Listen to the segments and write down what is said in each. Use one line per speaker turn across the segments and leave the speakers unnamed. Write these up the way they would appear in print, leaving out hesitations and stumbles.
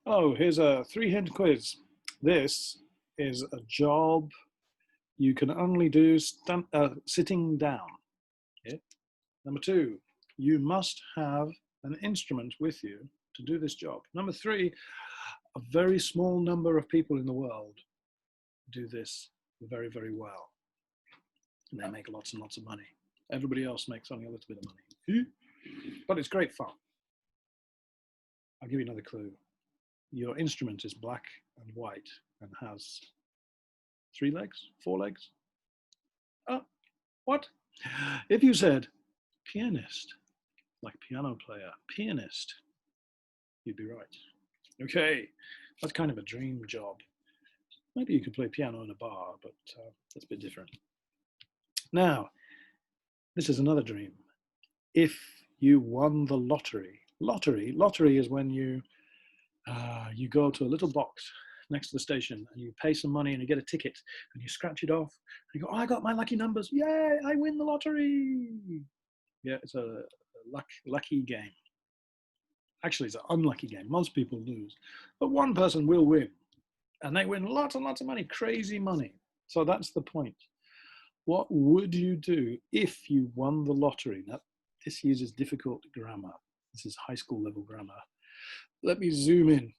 Oh, here's a 3-hint quiz. This is a job you can only do sitting down. Yeah. Number 2, you must have an instrument with you to do this job. Number 3, a very small number of people in the world do this very, very well. And they make lots and lots of money. Everybody else makes only a little bit of money. But it's great fun. I'll give you another clue. Your instrument is black and white and has 3 legs, 4 legs. Oh, what? If you said pianist, like piano player, pianist, you'd be right. Okay, that's kind of a dream job. Maybe you could play piano in a bar, but that's a bit different. Now, this is another dream. If you won the lottery, lottery is when you go to a little box next to the station and you pay some money and you get a ticket and you scratch it off and you go, oh, I got my lucky numbers. Yay, I win the lottery. Yeah, it's a lucky game. Actually, it's an unlucky game. Most people lose, but one person will win and they win lots and lots of money, crazy money. So that's the point. What would you do if you won the lottery? Now, this uses difficult grammar. This is high school level grammar. Let me zoom in.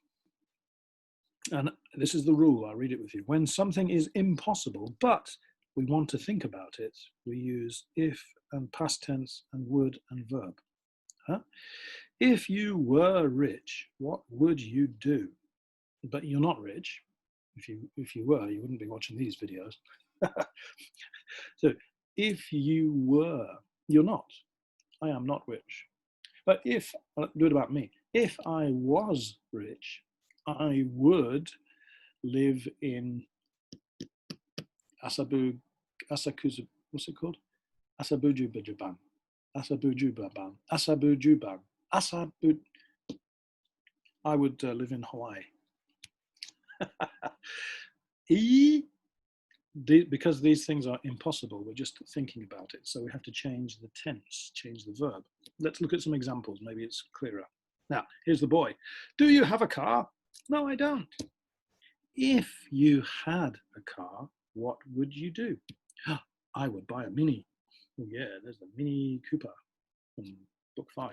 And this is the rule, I'll read it with you. When something is impossible, but we want to think about it, we use if and past tense and would and verb. Huh? If you were rich, what would you do? But you're not rich. If you were, you wouldn't be watching these videos. So if you were, you're not. I am not rich. But if, do it about me, if I was rich, I would live in what's it called? Asabujuban. I would live in Hawaii. Because these things are impossible, we're just thinking about it. So we have to change the tense, change the verb. Let's look at some examples. Maybe it's clearer. Now, here's the boy. Do you have a car? No, I don't. If you had a car, what would you do? I would buy a Mini. Oh yeah, there's the Mini Cooper from book 5.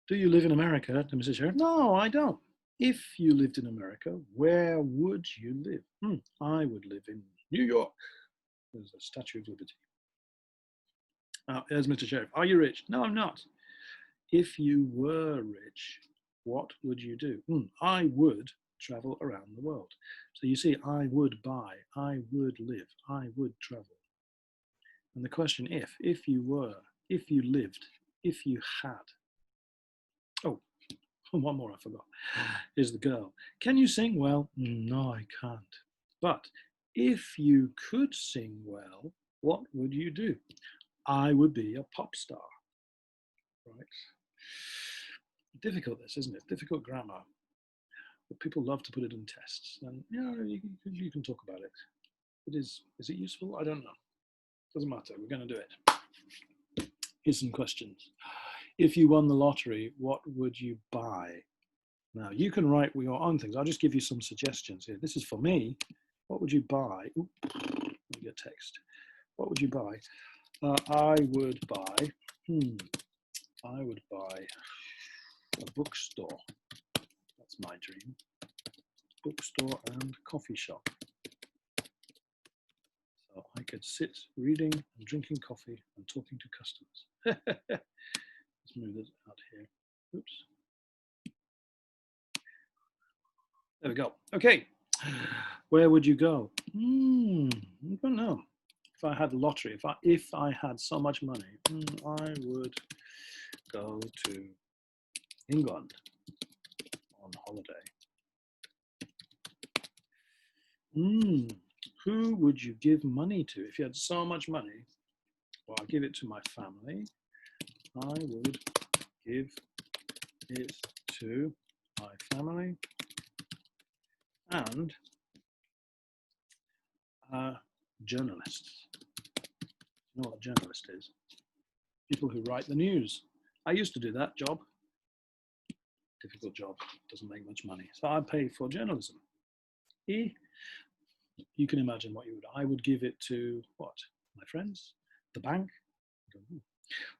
Do you live in America, Mrs. Sheriff? No, I don't. If you lived in America, where would you live? I would live in New York. There's the Statue of Liberty. There's Mr. Sheriff. Are you rich? No, I'm not. If you were rich, what would you do? I would travel around the world. So you see, I would buy, I would live, I would travel. And the question, if you were, if you lived, if you had. Oh, one more I forgot. Is the girl. Can you sing well? No, I can't. But if you could sing well, what would you do? I would be a pop star. Right? Difficult this, isn't it? Difficult grammar. But people love to put it in tests. And you can talk about it. Is it useful? I don't know. Doesn't matter. We're going to do it. Here's some questions. If you won the lottery, what would you buy? Now, you can write your own things. I'll just give you some suggestions here. This is for me. What would you buy? Ooh, let me get text. What would you buy? I would buy a bookstore. That's my dream. Bookstore and coffee shop. So I could sit reading and drinking coffee and talking to customers. Let's move this out here. Oops. There we go. Okay. Where would you go? I don't know. If I had the lottery, if I had so much money, I would go to England on holiday. Who would you give money to? If you had so much money, well, I'll give it to my family. I would give it to my family and journalists. You know what a journalist is? People who write the news. I used to do that job. difficult job, doesn't make much money. So I pay for journalism. E, you can imagine what you would. I would give it to what? My friends? The bank?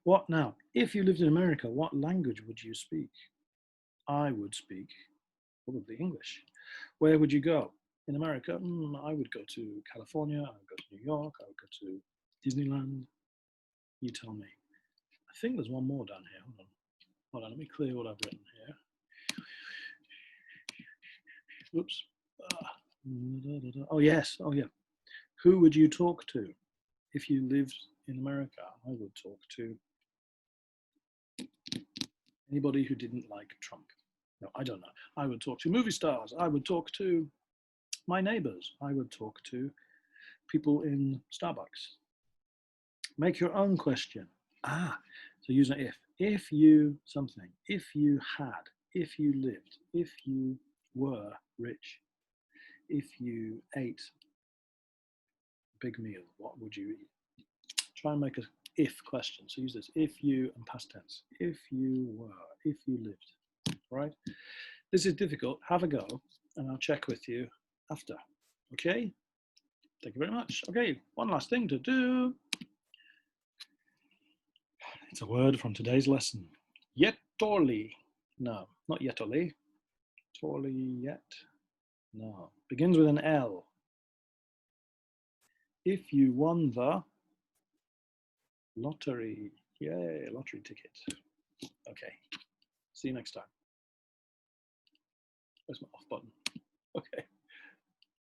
What now? If you lived in America, what language would you speak? I would speak probably English. Where would you go? In America, I would go to California, I would go to New York, I would go to Disneyland. You tell me. I think there's one more down here. Hold on, let me clear what I've written here. Oops. Oh, yes. Oh, yeah. Who would you talk to if you lived in America? I would talk to anybody who didn't like Trump. No, I don't know. I would talk to movie stars. I would talk to my neighbors. I would talk to people in Starbucks. Make your own question. So use an if. If you something, if you had, if you lived, if you were rich, if you ate a big meal, what would you eat? Try and make a if question. So use this, if you, and past tense. If you were, if you lived, right? This is difficult. Have a go, and I'll check with you after. Okay? Thank you very much. Okay, one last thing to do. It's a word from today's lesson. Yetoli. No, not yetoli. Torli yet. No. Begins with an L. If you won the lottery. Yay, lottery ticket. Okay. See you next time. Where's my off button? Okay.